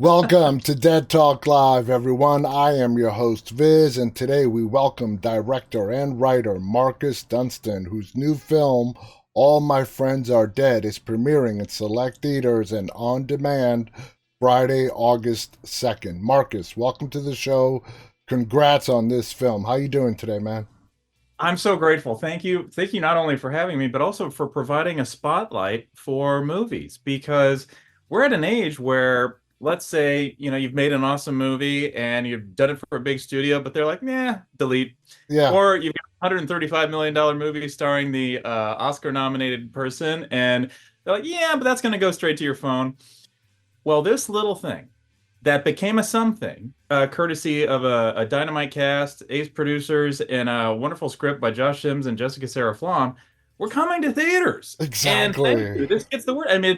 Welcome to Dead Talk Live, everyone. I am your host, Viz, and today we welcome director and writer Marcus Dunstan, whose new film, All My Friends Are Dead, is premiering in select theaters and on demand Friday, August 2nd. Marcus, welcome to the show. Congrats on this film. How you doing today, man? I'm so grateful. Thank you. Thank you not only for having me, but also for providing a spotlight for movies because we're at an age where, let's say, you've made an awesome movie and you've done it for a big studio, but they're like, nah, delete. Yeah, Or you've got a $135 million movie starring the Oscar nominated person, and they're like, yeah, but that's going to go straight to your phone. Well, this little thing that became a something, courtesy of a dynamite cast, ace producers, and a wonderful script by Josh Sims and Jessica Sarah Flom. We're coming to theaters, and thank exactly. you. This gets the word. I mean,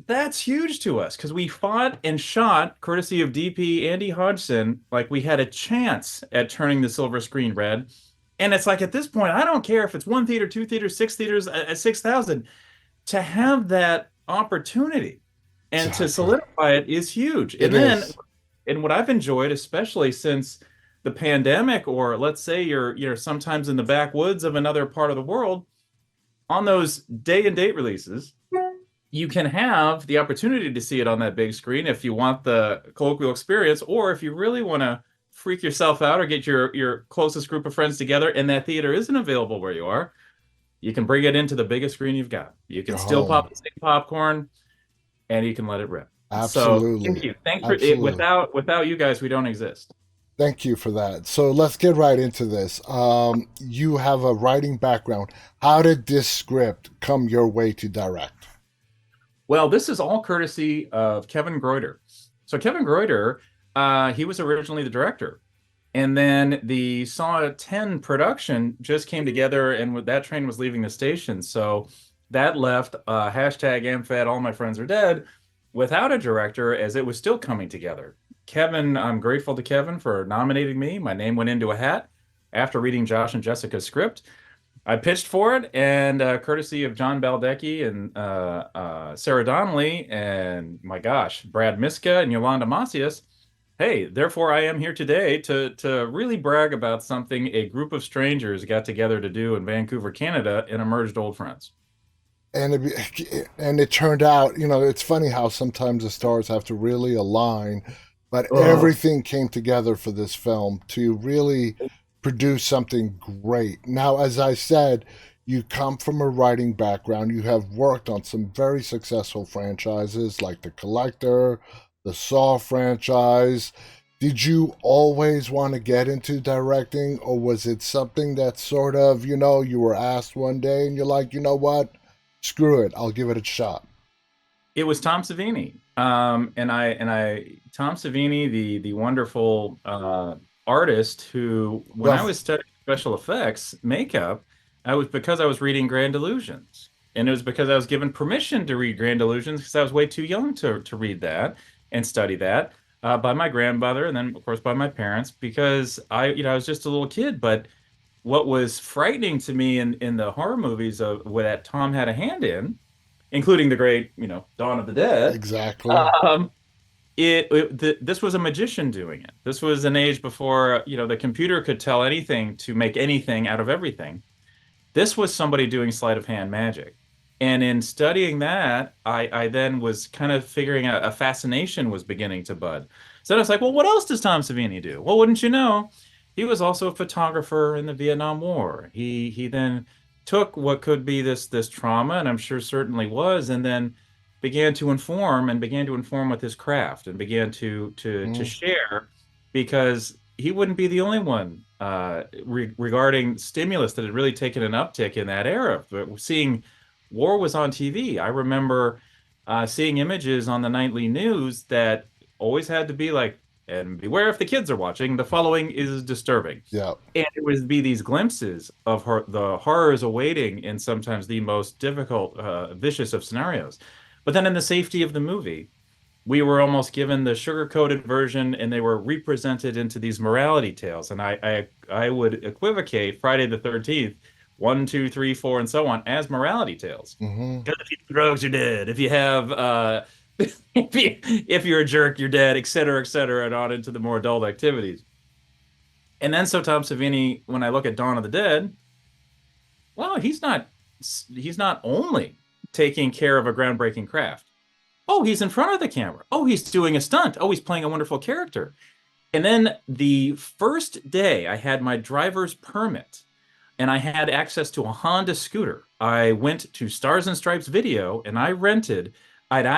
that's huge to us because we fought and shot, courtesy of DP Andy Hodgson, like we had a chance at turning the silver screen red. And it's like at this point, I don't care if it's one theater, two theaters, six theaters, 6,000. To have that opportunity and to Exactly. solidify it is huge. It And then, is. and what I've enjoyed, especially since the pandemic, or let's say you're sometimes in the backwoods of another part of the world, on those day and date releases, you can have the opportunity to see it on that big screen if you want the colloquial experience, or if you really want to freak yourself out or get your closest group of friends together and that theater isn't available where you are, you can bring it into the biggest screen you've got. You Your can still home. pop the same popcorn and you can let it rip. So thank Absolutely. you. Thanks for it. Absolutely. Without you guys, we don't exist. Thank you for that. So let's get right into this. You have a writing background. How did this script come your way to direct? Well, this is all courtesy of Kevin Greuter. So Kevin Greuter, he was originally the director, and then the Saw 10 production just came together, and that train was leaving the station. So that left hashtag AmFed, All My Friends Are Dead, without a director, as it was still coming together. Kevin, I'm grateful to Kevin for nominating me. My name went into a hat after reading Josh and Jessica's script. I pitched for it, and courtesy of John Baldecchi and Sarah Donnelly, and my gosh, Brad Miska and Yolanda Macias. Hey, therefore, I am here today to really brag about something a group of strangers got together to do in Vancouver, Canada, and emerged old friends. And it turned out, it's funny how sometimes the stars have to really align, but Oh, everything came together for this film to really produce something great. Now, as I said, you come from a writing background. You have worked on some very successful franchises like The Collector, the Saw franchise. Did you always want to get into directing, or was it something that sort of, you were asked one day and you're like, you know what? Screw it, I'll give it a shot. it was Tom Savini, Tom Savini, the wonderful artist who, when I Well, was studying special effects makeup, I was because I was reading Grand Illusions, and it was because I was given permission to read Grand Illusions because I was way too young to read that and study that by my grandmother, and then of course by my parents because I was just a little kid, but what was frightening to me in the horror movies of what that Tom had a hand in, including the great, Dawn of the Dead. exactly. Um, this was a magician doing it. This was an age before, the computer could tell anything to make anything out of everything. This was somebody doing sleight of hand magic. And in studying that, I then was kind of figuring out a fascination was beginning to bud. So I was like, well, what else does Tom Savini do? Well, wouldn't you know, he was also a photographer in the Vietnam War. He then took what could be this trauma, and I'm sure certainly was, and then began to inform with his craft and began to Mm. share because he wouldn't be the only one regarding stimulus that had really taken an uptick in that era. But seeing war was on TV. I remember seeing images on the nightly news that always had to be like, and beware if the kids are watching, the following is disturbing. Yeah. And it would be these glimpses of the horrors awaiting in sometimes the most difficult, vicious of scenarios. But then in the safety of the movie, we were almost given the sugar-coated version and they were represented into these morality tales. And I would equivocate Friday the 13th, one, two, three, four, and so on as morality tales. Hmm. Because if you do drugs, you're dead. If you have If you're a jerk, you're dead, et cetera, and on into the more adult activities. And then so Tom Savini, when I look at Dawn of the Dead, well, he's not only taking care of a groundbreaking craft. Oh, he's in front of the camera. Oh, he's doing a stunt. Oh, he's playing a wonderful character. And then the first day I had my driver's permit and I had access to a Honda scooter, I went to Stars and Stripes Video and I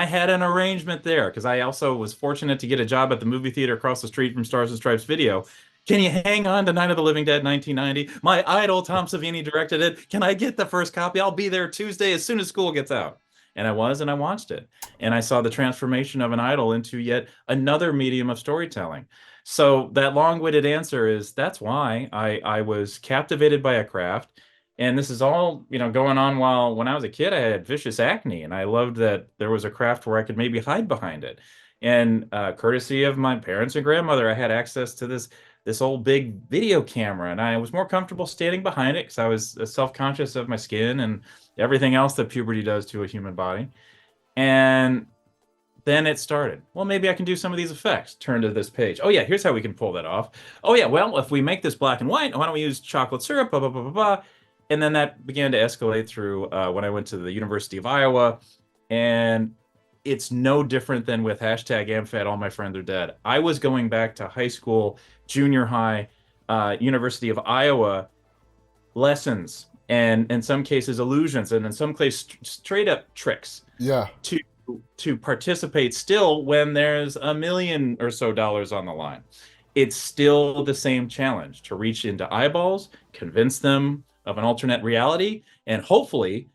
had an arrangement there because I also was fortunate to get a job at the movie theater across the street from Stars and Stripes Video. Can you hang on to Night of the Living Dead 1990? My idol Tom Savini directed it. Can I get the first copy? I'll be there Tuesday as soon as school gets out. And I was, and I watched it. And I saw the transformation of an idol into yet another medium of storytelling. So that long-winded answer is that's why I was captivated by a craft. And this is all, going on while when I was a kid, I had vicious acne, and I loved that there was a craft where I could maybe hide behind it. And courtesy of my parents and grandmother, I had access to this old big video camera, and I was more comfortable standing behind it because I was self-conscious of my skin and everything else that puberty does to a human body. And then it started. Well, maybe I can do some of these effects. Turn to this page. Oh yeah, here's how we can pull that off. Oh yeah, well, if we make this black and white, why don't we use chocolate syrup? Blah blah blah blah blah. And then that began to escalate through when I went to the University of Iowa, and it's no different than with hashtag AmFat. All my friends are dead. I was going back to high school, junior high, University of Iowa lessons, and in some cases illusions, and in some cases straight up tricks Yeah, to participate still when there's $1 million or so on the line. It's still the same challenge to reach into eyeballs, convince them of an alternate reality, and hopefully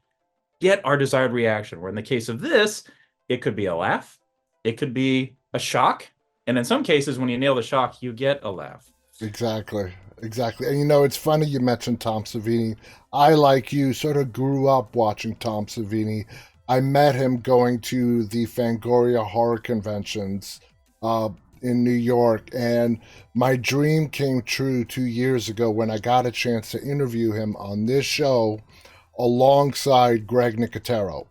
get our desired reaction. Where in the case of this, it could be a laugh, it could be a shock, and in some cases, when you nail the shock, you get a laugh. exactly. Exactly. And it's funny you mentioned Tom Savini. I, like you, sort of grew up watching Tom Savini. I met him going to the Fangoria horror conventions in New York, and my dream came true 2 years ago when I got a chance to interview him on this show alongside Greg Nicotero.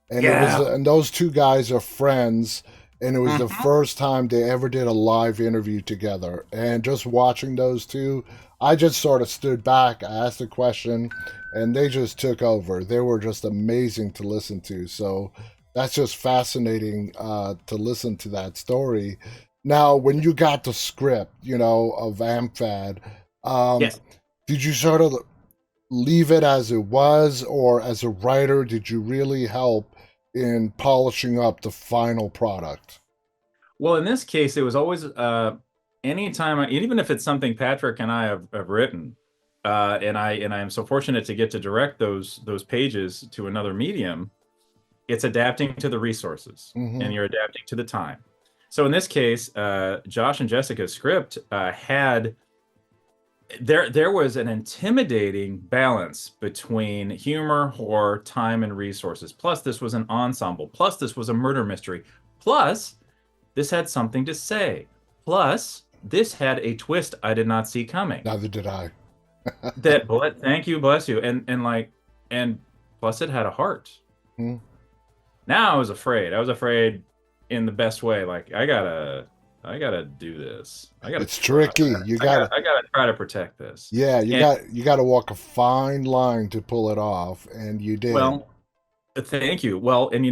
And it was, Yeah. and those two guys are friends, and it was the Mhm. first time they ever did a live interview together. And just watching those two, I just sort of stood back, I asked a question, and they just took over. They were just amazing to listen to. So that's just fascinating to listen to that story. Now, when you got the script, of AmFad, um, Yes. did you sort of leave it as it was, or as a writer, did you really help in polishing up the final product? Well, in this case, it was always anytime, even if it's something Patrick and I have written, and I am so fortunate to get to direct those pages to another medium. It's adapting to the resources, Hmm. and you're adapting to the time. So in this case, Josh and Jessica's script had there was an intimidating balance between humor, horror, time, and resources. Plus, this was an ensemble. Plus, this was a murder mystery. Plus, this had something to say. Plus, this had a twist I did not see coming. Neither did I. Thank you, bless you, and plus it had a heart. Hmm. Now I was afraid. I was afraid in the best way. Like I gotta do this. I gotta It's try. tricky. You gotta, I gotta try to protect this. yeah, And you got to walk a fine line to pull it off, and you did. well, thank you. Well, and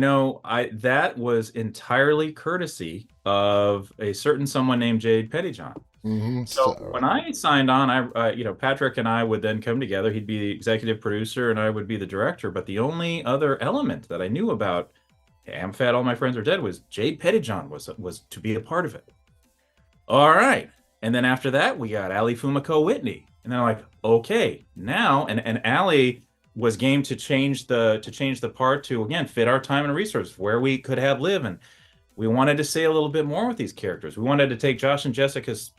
I that was entirely courtesy of a certain someone named Jade Pettyjohn. Hmm. So So, when I signed on, Patrick and I would then come together. He'd be the executive producer, and I would be the director. But the only other element that I knew about AmFat, All My Friends Are Dead was Jade Pettyjohn was to be a part of it. All right, and then after that, we got Ali Fumiko Whitney, and then I'm like, okay, now, and Ali was game to change the part to again fit our time and resources where we could have live, and we wanted to say a little bit more with these characters. We wanted to take Josh and Jessica's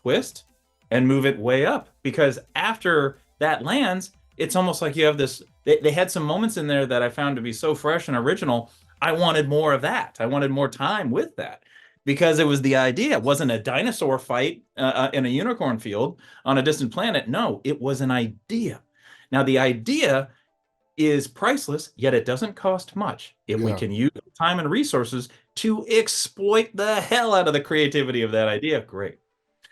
twist and move it way up because after that lands, it's almost like you have this. They had some moments in there that I found to be so fresh and original. I wanted more of that. I wanted more time with that because it was the idea. It wasn't a dinosaur fight in a unicorn field on a distant planet. No, it was an idea. Now, the idea is priceless, yet it doesn't cost much. If we Yeah. can use time and resources to exploit the hell out of the creativity of that idea, great.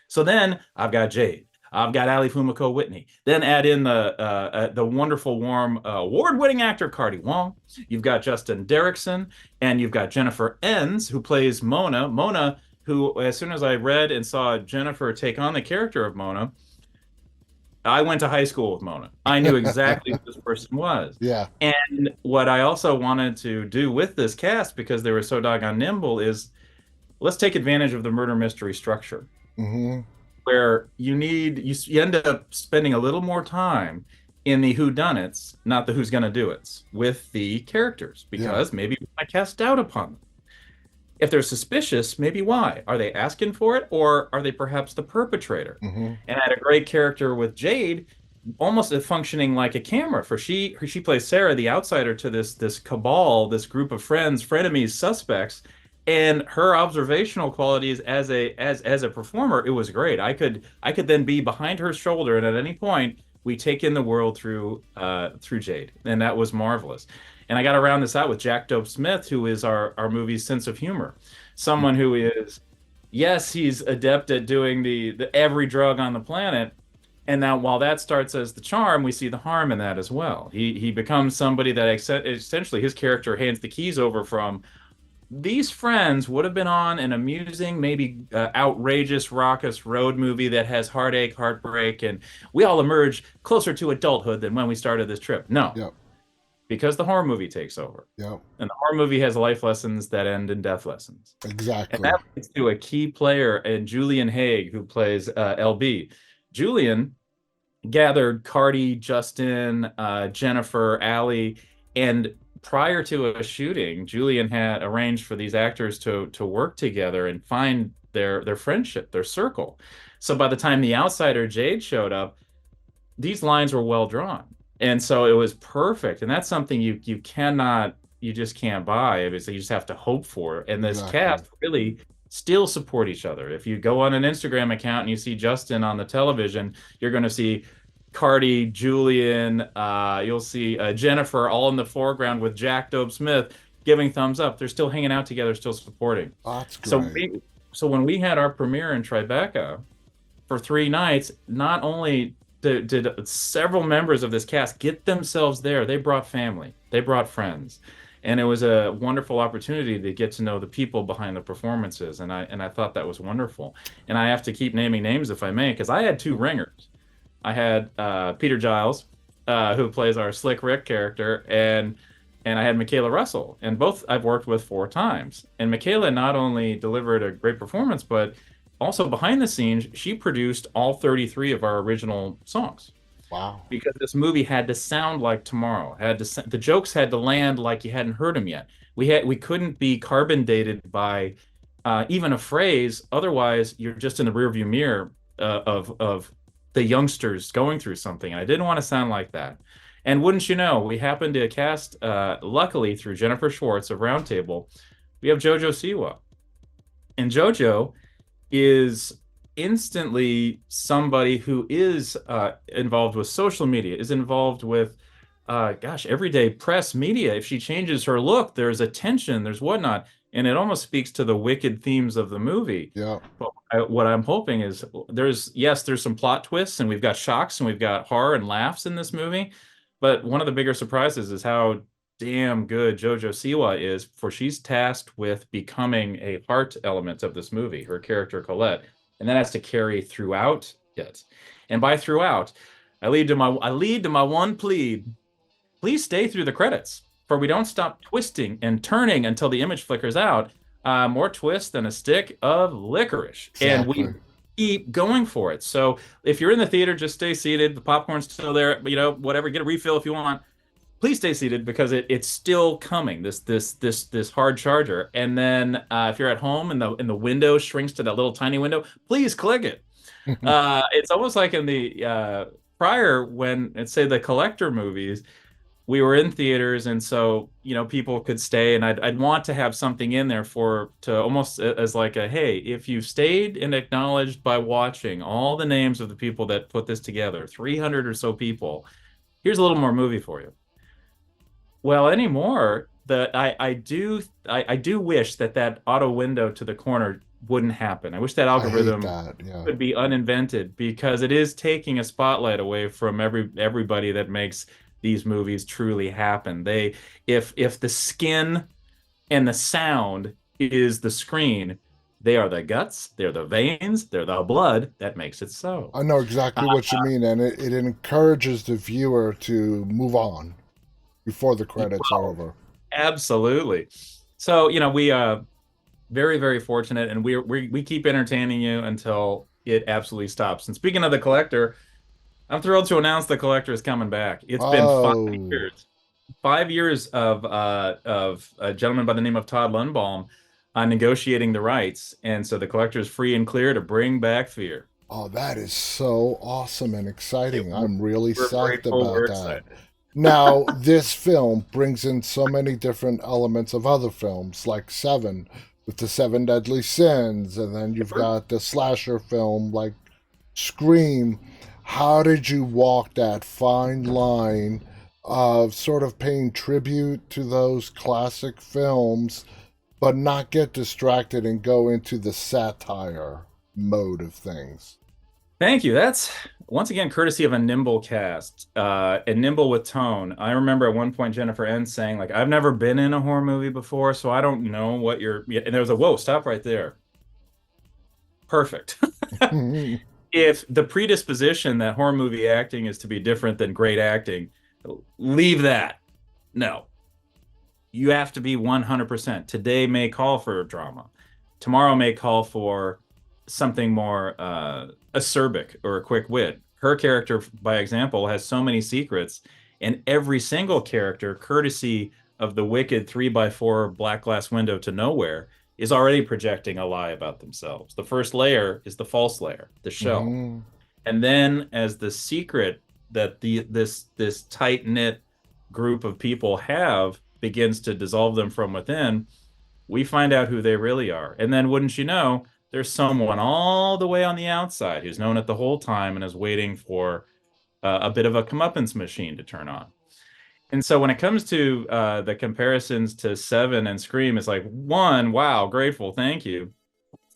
So then I've got Jade. I've got Ali Fumiko Whitney. Then add in the wonderful, warm, award-winning actor Cardi Wong. You've got Justin Derrickson, and you've got Jennifer Enns, who plays Mona. Mona, who, as soon as I read and saw Jennifer take on the character of Mona, I went to high school with Mona. I knew exactly who this person was. Yeah. And what I also wanted to do with this cast, because they were so doggone nimble, is let's take advantage of the murder mystery structure Hmm. where you end up spending a little more time in the whodunits, not the who's gonna do it's, with the characters, Yeah. because maybe I cast doubt upon them. If they're suspicious, maybe why? Are they asking for it, or are they perhaps the perpetrator? Hmm. And I had a great character with Jade, almost functioning like a camera. For she plays Sarah, the outsider to this cabal, this group of friends, frenemies, suspects, and her observational qualities as a performer, it was great. I could then be behind her shoulder, and at any point we take in the world through Jade, and that was marvelous. And I got to round this out with Jack Dope Smith, who is our movie's sense of humor, someone who is, yes, he's adept at doing the every drug on the planet. And now, while that starts as the charm, we see the harm in that as well. He becomes somebody that essentially his character hands the keys over from. These friends would have been on an amusing, maybe outrageous, raucous road movie that has heartache, heartbreak, and we all emerge closer to adulthood than when we started this trip. No, Yep. because the horror movie takes over. Yep. And the horror movie has life lessons that end in death lessons. And Exactly. that leads to a key player in Julian Haig, who plays LB. Julian gathered Cardi, Justin, Jennifer, Allie, and prior to a shooting, Julian had arranged for these actors to work together and find their friendship, their circle. So by the time the outsider Jade showed up, these lines were well drawn, and so it was perfect. And that's something you just can't buy. Obviously, you just have to hope for. And this Exactly. cast really still support each other. If you go on an Instagram account and you see Justin on the television, you're going to see Cardi, Julian, you'll see Jennifer all in the foreground with Jack Dope Smith giving thumbs up. They're still hanging out together, still supporting. That's So great. so when we had our premiere in Tribeca for 3 nights, not only did several members of this cast get themselves there, they brought family, they brought friends. And it was a wonderful opportunity to get to know the people behind the performances. And I thought that was wonderful. And I have to keep naming names if I may, because I had two ringers. I had Peter Giles, who plays our Slick Rick character, and I had Michaela Russell, and both I've worked with 4 times. And Michaela not only delivered a great performance, but also behind the scenes, she produced all 33 of our original songs Wow. because this movie had to sound like tomorrow. The jokes had to land like you hadn't heard them yet. We couldn't be carbon dated by even a phrase. Otherwise, you're just in the rearview mirror of the youngsters going through something. I didn't want to sound like that. And wouldn't you know, we happened to cast, luckily through Jennifer Schwartz of Roundtable, we have Jojo Siwa. And Jojo is instantly somebody who is involved with social media, is involved with, gosh, everyday press media. If she changes her look, there's attention, there's whatnot. And it almost speaks to the wicked themes of the movie. Yeah. But what I'm hoping is there's some plot twists and we've got shocks and we've got horror and laughs in this movie. But one of the bigger surprises is how damn good JoJo Siwa is, for she's tasked with becoming a heart element of this movie, her character Colette, and that has to carry throughout it. And by throughout, I lead to my one plea. Please stay through the credits, for we don't stop twisting and turning until the image flickers out. More twist than a stick of licorice. And we Exactly. keep going for it. So if you're in the theater, just stay seated. The popcorn's still there, whatever, get a refill if you want. Please stay seated because it's still coming. This hard charger. And then if you're at home and the window shrinks to that little tiny window, please click it. It's almost like in the prior when, let's say, the collector movies, we were in theaters, and so people could stay, and I'd want to have something in there for to almost as like a, hey, if you stayed and acknowledged by watching all the names of the people that put this together, 300 or so people, here's a little more movie for you. Well, anymore, I do wish that that auto window to the corner wouldn't happen. I wish that I hate algorithm that. Yeah. could be uninvented because it is taking a spotlight away from everybody that makes these movies truly happen. If the skin and the sound is the screen, they are the guts, they're the veins, they're the blood that makes it so. I know exactly Uh, what you mean, and it encourages the viewer to move on before the credits are well, over. absolutely. So, we very, very fortunate, and we keep entertaining you until it absolutely stops. And speaking of the collector, I'm thrilled to announce the collector is coming back. It's been Oh, 5 years of a gentleman by the name of Todd Lundbaum negotiating the rights, and so the collector is free and clear to bring back Fear. oh, that is so awesome and It- exciting. I'm really we're psyched grateful. about We're that. excited. Now, this film brings in so many different elements of other films, like Seven, with the Seven Deadly Sins, and then you've Sure. got the slasher film like Scream. How did you walk that fine line of sort of paying tribute to those classic films, but not get distracted and go into the satire mode of things? Thank you. That's once again courtesy of a nimble cast, and nimble with tone. I remember at one point Jennifer N saying, like, I've never been in a horror movie before, so I don't know what you're. Yeah, and there was a whoa, stop right there. Perfect. If the predisposition that horror movie acting is to be different than great acting, leave that. No, you have to be 100%. Today may call for drama. Tomorrow may call for something more acerbic or a quick wit. Her character, by example, has so many secrets, and every single character, courtesy of the wicked 3x4 black glass window to nowhere, is already projecting a lie about themselves. The first layer is the false layer, the shell. Hmm. And then as the secret that this tight-knit group of people have begins to dissolve them from within, we find out who they really are. And then wouldn't you know, there's someone all the way on the outside who's known it the whole time and is waiting for a bit of a comeuppance machine to turn on. And so when it comes to the comparisons to Seven and Scream, it's like, one, wow, grateful, thank you.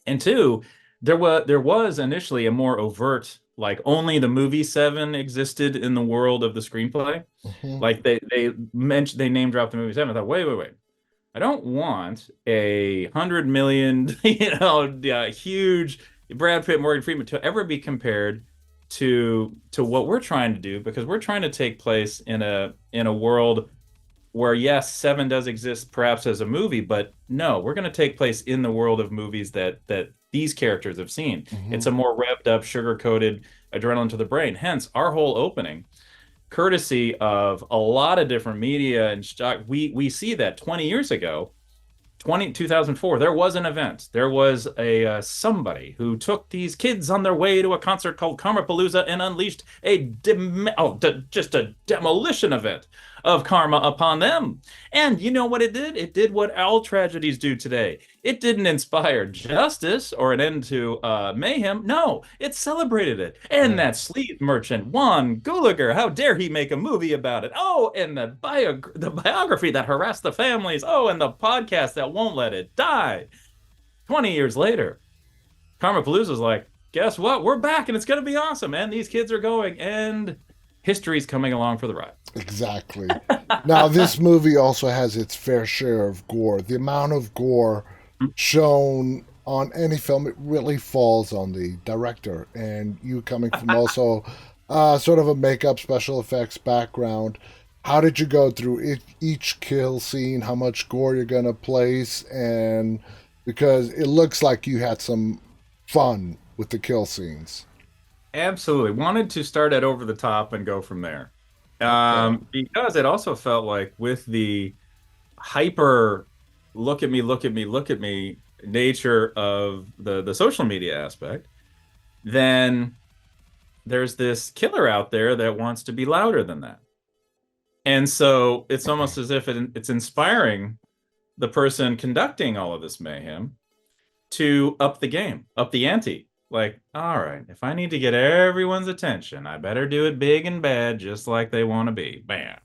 And two, there was initially a more overt, like only the movie Seven existed in the world of the screenplay. Hmm. Like they name dropped the movie Seven. I thought, wait, wait, wait. I don't want 100 million, huge Brad Pitt, Morgan Freeman to ever be compared to what we're trying to do because we're trying to take place in a world where yes, Seven does exist perhaps as a movie, but no, we're going to take place in the world of movies that these characters have seen. Hmm. It's a more revved up, sugar coated adrenaline to the brain. Hence, our whole opening, courtesy of a lot of different media and stock, we see that 20 years ago 2004, there was an event. There was a somebody who took these kids on their way to a concert called Karmapalooza and unleashed just a demolition event of karma upon them. And you know what it did? It did what all tragedies do today. It didn't inspire justice or an end to mayhem. No, it celebrated it. And Yeah. that sleeve merchant, Juan Gulager, how dare he make a movie about it? Oh, and the biography that harassed the families. Oh, and the podcast that won't let it die. 20 years later, Karmapalooza's like, guess what? We're back and it's going to be awesome. And these kids are going, and history's coming along for the ride. Exactly. Now, this movie also has its fair share of gore. The amount of gore shown on any film, it really falls on the director. And you coming from also sort of a makeup, special effects background, how did you go through each kill scene, how much gore you're going to place? And because it looks like you had some fun with the kill scenes. Absolutely. Wanted to start at over the top and go from there. Okay. Because it also felt like with the hyper look at me, look at me, look at me nature of the social media aspect, then there's this killer out there that wants to be louder than that. And so it's almost as if it's inspiring the person conducting all of this mayhem to up the game, up the ante. Like, all right, if I need to get everyone's attention, I better do it big and bad, just like they want to be. Bam.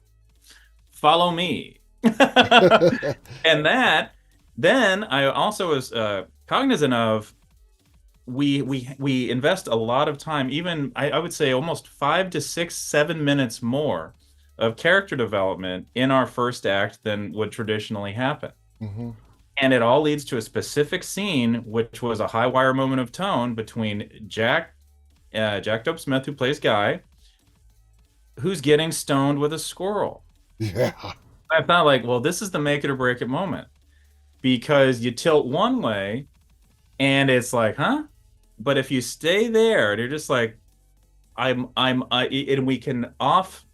follow me. And that, then I also was cognizant of we invest a lot of time, even I would say almost 5 to 6, 7 minutes more of character development in our first act than would traditionally happen. Hmm. And it all leads to a specific scene, which was a high wire moment of tone between Jack Dope Smith, who plays Guy, who's getting stoned with a squirrel. Yeah. I thought, like, well, this is the make it or break it moment because you tilt one way and it's like, huh? But if you stay there, and you're just like, and we can off.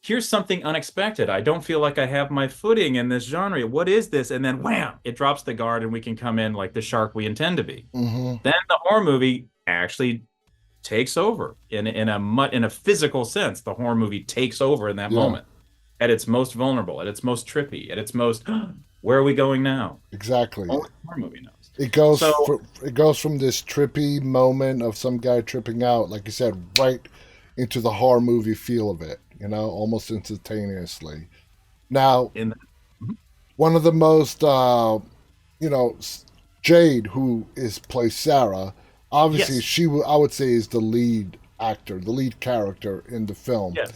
Here's something unexpected. I don't feel like I have my footing in this genre. What is this? And then wham, it drops the guard, and we can come in like the shark we intend to be. Hmm. Then the horror movie actually takes over in a physical sense. The horror movie takes over in that Yeah. moment at its most vulnerable, at its most trippy, at its most where are we going now? Exactly. Only the horror movie knows. It So it goes from this trippy moment of some guy tripping out, like you said, right into the horror movie feel of it. Almost instantaneously. Now, in the, Mhm. one of the most, you know, Jade, who is plays Sarah, obviously Yes, I would say is the lead actor, the lead character in the film. yes.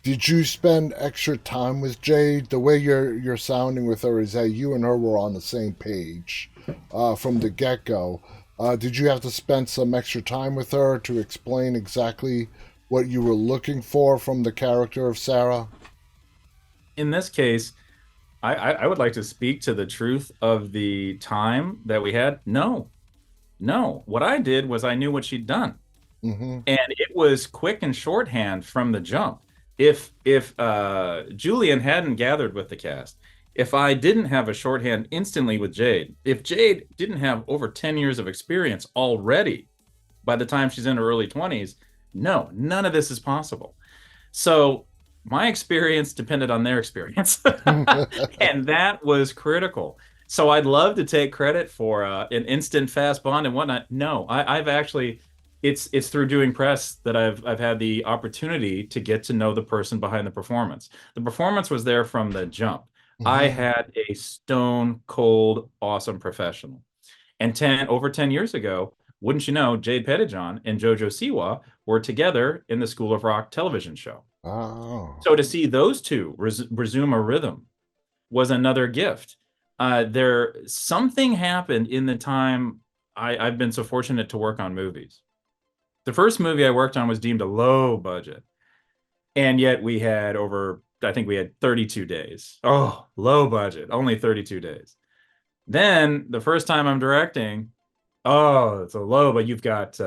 Did you spend extra time with Jade? The way you're sounding with her is that you and her were on the same page from the get go. Did you have to spend some extra time with her to explain exactly what you were looking for from the character of Sarah? In this case, I would like to speak to the truth of the time that we had. No, no. What I did was I knew what she'd done. Mm-hmm. And it was quick and shorthand from the jump. If Julian hadn't gathered with the cast, if I didn't have a shorthand instantly with Jade, if Jade didn't have over 10 years of experience already by the time she's in her early 20s, no, none of this is possible. So my experience depended on their experience. And that was critical. So I'd love to take credit for an instant fast bond and whatnot. No, I've actually it's through doing press that I've had the opportunity to get to know the person behind the performance. The performance was there from the jump. I Hmm. had a stone cold awesome professional. And 10 years ago, wouldn't you know, Jade Pettijohn and Jojo Siwa were together in the School of Rock television show. Oh. So to see those two resume a rhythm was another gift. There something happened in the time I've been so fortunate to work on movies. The first movie I worked on was deemed a low budget, and yet we had I think we had 32 days. Oh, low budget, only 32 days. Then the first time I'm directing, oh, it's a low, but you've got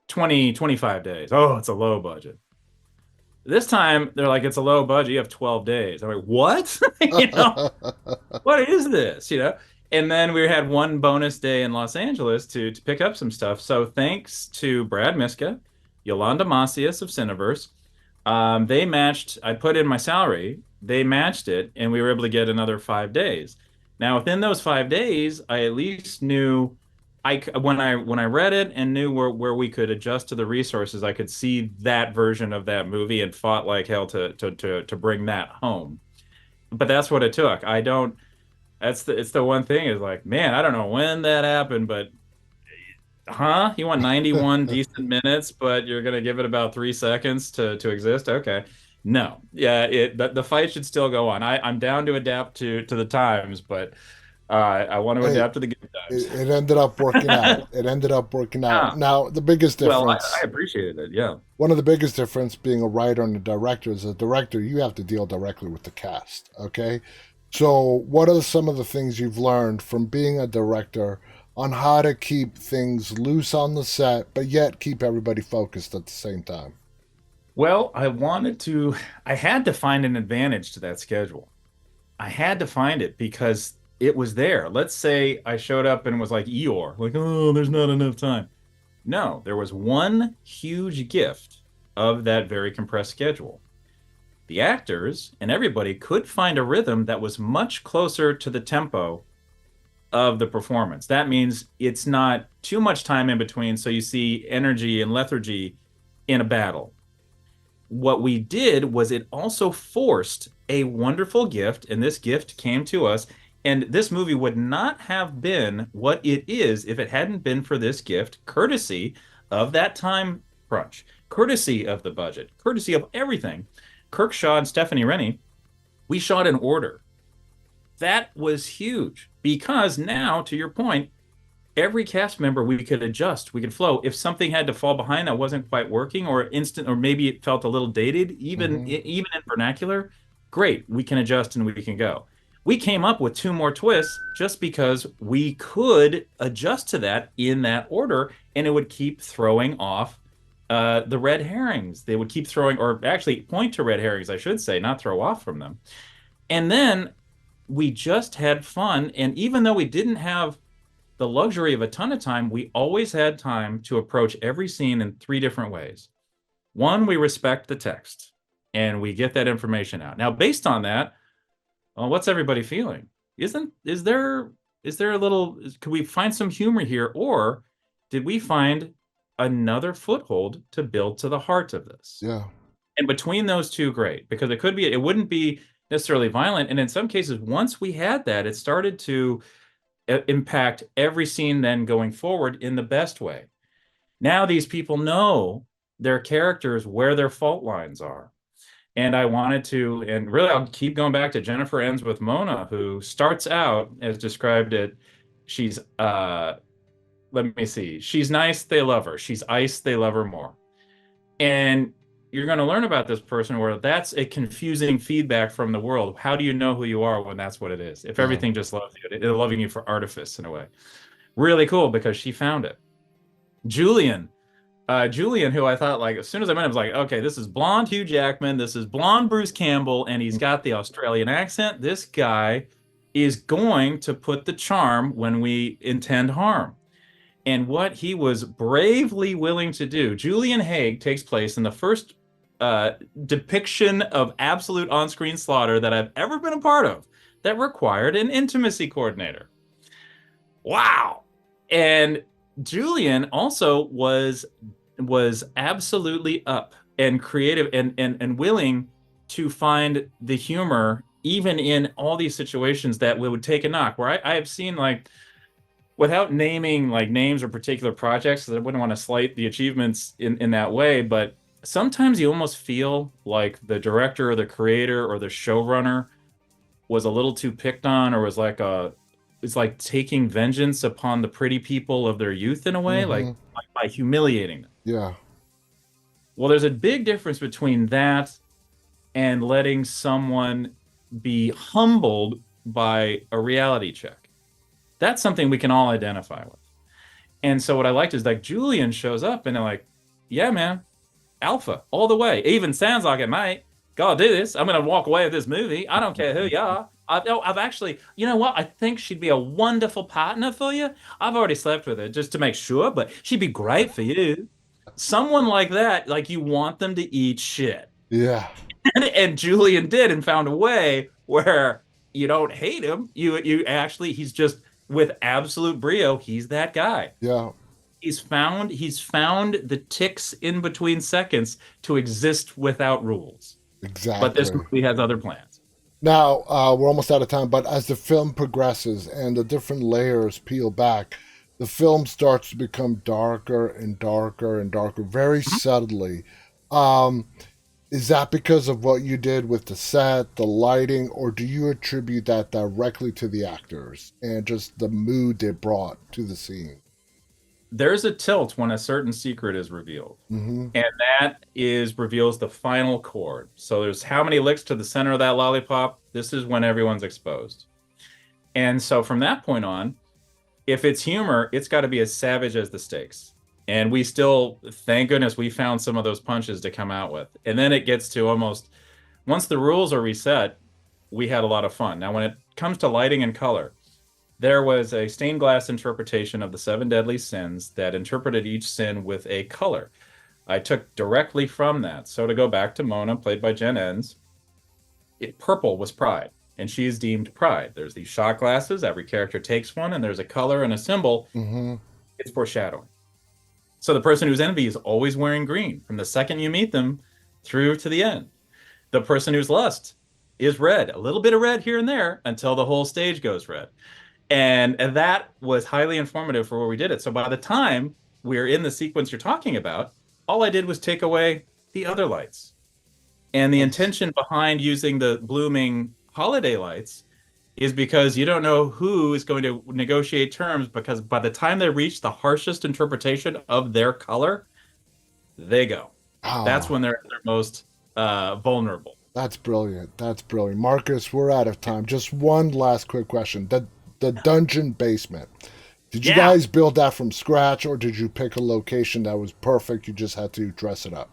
20, 25 days. Oh, it's a low budget. This time they're like, it's a low budget. You have 12 days. I'm like, what? What is this? And then we had one bonus day in Los Angeles to pick up some stuff. So thanks to Brad Miska, Yolanda Macias of Cineverse, they matched. I put in my salary. They matched it, and we were able to get another 5 days. Now within those 5 days, I at least knew when I read it and knew where we could adjust to the resources, I could see that version of that movie and fought like hell to bring that home. But that's what it took. I don't. It's the one thing is like, man, I don't know when that happened, but huh? You want 91 decent minutes, but you're gonna give it about 3 seconds to exist? Okay. No. Yeah, the fight should still go on. I'm down to adapt to the times, but I want to Hey, adapt to the good times. it ended up working out. It ended up working out. Ah, Now, the biggest well, I difference, appreciated it. Yeah. one of the biggest difference being a writer and a director is a director, you have to deal directly with the cast. Okay. So, what are some of the things you've learned from being a director on how to keep things loose on the set, but yet keep everybody focused at the same time? Well, I had to find an advantage to that schedule. I had to find it because it was there. Let's say I showed up and was like Eeyore, like, oh, there's not enough time. No, there was one huge gift of that very compressed schedule. The actors and everybody could find a rhythm that was much closer to the tempo of the performance. That means it's not too much time in between, so you see energy and lethargy in a battle. What we did was it also forced a wonderful gift, and this gift came to us. And this movie would not have been what it is if it hadn't been for this gift, courtesy of that time crunch, courtesy of the budget, courtesy of everything. Kirk Shaw and Stephanie Rennie, we shot in order. That was huge because now, to your point, every cast member we could adjust, we could flow. If something had to fall behind that wasn't quite working, or instant, or maybe it felt a little dated, Hmm. even in vernacular, great, we can adjust and we can go. We came up with two more twists just because we could adjust to that in that order, and it would keep throwing off the red herrings. They would keep throwing, or actually point to red herrings, I should say, not throw off from them. And then we just had fun. And even though we didn't have the luxury of a ton of time, we always had time to approach every scene in three different ways. One, we respect the text and we get that information out. Now, based on that, well, what's everybody feeling? Isn't is there a little could we find some humor here, or did we find another foothold to build to the heart of this? Yeah. And between those two, great, because it wouldn't be necessarily violent. And in some cases, once we had that, it started to impact every scene then going forward in the best way. Now these people know their characters, where their fault lines are. And I wanted to, and really I'll keep going back to Jennifer Ends with Mona, who starts out as described it. She's let me see. She's nice, they love her. She's ice, they love her more. And you're going to learn about this person where that's a confusing feedback from the world. How do you know who you are when that's what it is? If Yeah. everything just loves you, they're loving you for artifice in a way. Really cool because she found it. Julian, Julian, who I thought like as soon as I met him, I was like, okay, this is blonde Hugh Jackman, this is blonde Bruce Campbell, and he's got the Australian accent. This guy is going to put the charm when we intend harm. And what he was bravely willing to do. Julian Haig takes place in the first depiction of absolute on-screen slaughter that I've ever been a part of that required an intimacy coordinator. Wow. And Julian also was absolutely up and creative and willing to find the humor even in all these situations that would take a knock. Where I have seen, like, without naming like names or particular projects, because I wouldn't want to slight the achievements in that way, but sometimes you almost feel like the director or the creator or the showrunner was a little too picked on, or was like a it's like taking vengeance upon the pretty people of their youth in a way, Hmm. like by humiliating them. Yeah. Well, there's a big difference between that and letting someone be humbled by a reality check. That's something we can all identify with. And so what I liked is like Julian shows up and they're like, yeah, man, alpha all the way. It even sounds like it, mate. Gotta do this. I'm gonna walk away with this movie. I don't care who you are. I've actually, you know what? I think she'd be a wonderful partner for you. I've already slept with her just to make sure, but she'd be great for you. Someone like that, like you want them to eat shit. Yeah. And Julian did and found a way where you don't hate him. You actually he's just with absolute brio, he's that guy. Yeah. He's found the ticks in between seconds to exist without rules. But this Exactly. movie has other plans. Now, we're almost out of time, but as the film progresses and the different layers peel back, the film starts to become darker and darker and darker, very subtly. Um, is that because of what you did with the set, the lighting, or do you attribute that directly to the actors and just the mood they brought to the scene? There's a tilt when a certain secret is revealed. Mm-hmm. And that is reveals the final chord. So there's how many licks to the center of that lollipop. This is when everyone's exposed. And so from that point on, if it's humor, it's got to be as savage as the stakes. And we still, thank goodness, we found some of those punches to come out with. And then it gets to almost, once the rules are reset, we had a lot of fun. Now, when it comes to lighting and color, there was a stained glass interpretation of the seven deadly sins that interpreted each sin with a color. I took directly from that. So to go back to Mona, played by Jen Enns, purple was pride, and she is deemed pride. There's these shot glasses, every character takes one, and there's a color and a symbol. Mm-hmm. It's foreshadowing. So the person who's envy is always wearing green from the second you meet them through to the end. The person who's lust is red, a little bit of red here and there until the whole stage goes red. And that was highly informative for where we did it. So by the time we are in the sequence you're talking about, all I did was take away the other lights. And the That's intention behind using the blooming holiday lights is because you don't know who is going to negotiate terms, because by the time they reach the harshest interpretation of their color, they go. That's ah, when they're most vulnerable. that's brilliant. That's brilliant. Marcus, we're out of time. Just one last quick question. The dungeon basement. Did you Yeah. guys build that from scratch, or did you pick a location that was perfect? You just had to dress it up.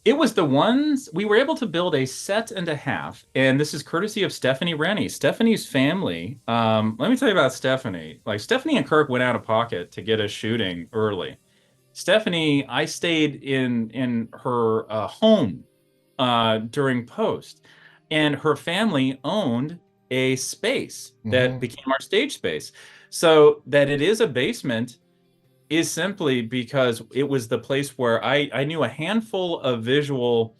It was the ones we were able to build a set and a half, and this is courtesy of Stephanie Rennie. Stephanie's family. Let me tell you about Stephanie. Like Stephanie and Kirk went out of pocket to get us shooting early. Stephanie, I stayed in her home during post, and her family owned a space that Mm-hmm. became our stage space. So that it is a basement is simply because it was the place where I knew a handful of visual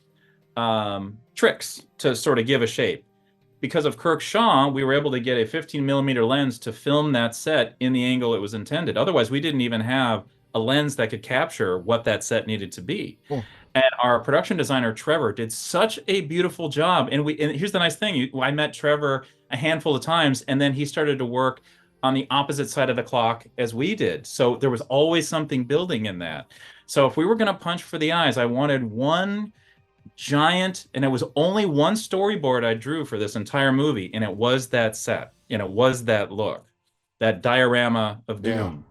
tricks to sort of give a shape. Because of Kirk Shaw, we were able to get a 15 millimeter lens to film that set in the angle it was intended. Otherwise, we didn't even have a lens that could capture what that set needed to be. Cool. And our production designer Trevor did such a beautiful job. And here's the nice thing: I met Trevor a handful of times, and then he started to work on the opposite side of the clock as we did. So there was always something building in that. So if we were going to punch for the eyes, I wanted one giant, and it was only one storyboard I drew for this entire movie, and it was that set, and it was that look, that diorama of Yeah. doom.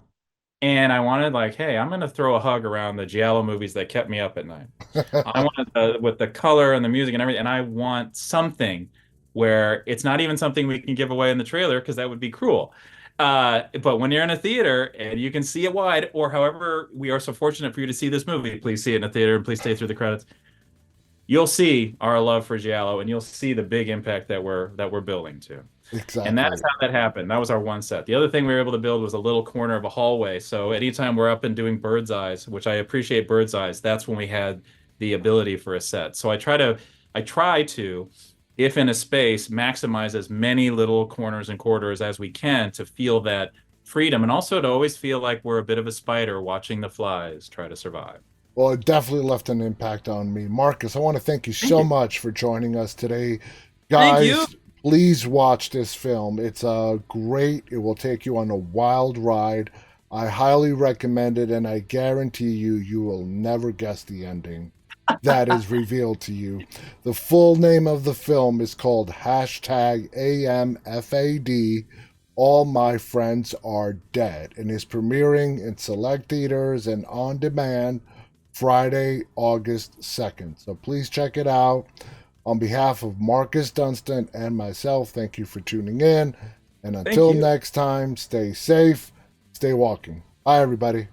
And I wanted, like, hey, I'm going to throw a hug around the Giallo movies that kept me up at night. I wanted with the color and the music and everything, and I want something where it's not even something we can give away in the trailer because that would be cruel. But when you're in a theater and you can see it wide, or however we are so fortunate for you to see this movie, please see it in a theater and please stay through the credits. You'll see our love for Giallo, and you'll see the big impact that we're building to. And that's Exactly. how that happened. That was our one set. The other thing we were able to build was a little corner of a hallway. So anytime we're up and doing bird's eyes, which I appreciate bird's eyes, that's when we had the ability for a set. So I try to, if in a space, maximize as many little corners and quarters as we can to feel that freedom, and also to always feel like we're a bit of a spider watching the flies try to survive. Well, it definitely left an impact on me. Marcus, I want to thank you Thank so you. much for joining us today. Thank you. Guys, please watch this film. It's great. It will take you on a wild ride. I highly recommend it, and I guarantee you, you will never guess the ending that is revealed to you. The full name of the film is called hashtag AMFAD. All My Friends Are Dead, and is premiering in select theaters and on demand Friday, August 2nd. So please check it out. On behalf of Marcus Dunstan and myself, thank you for tuning in. And Thank until you. next time, stay safe, stay walking. Bye, everybody.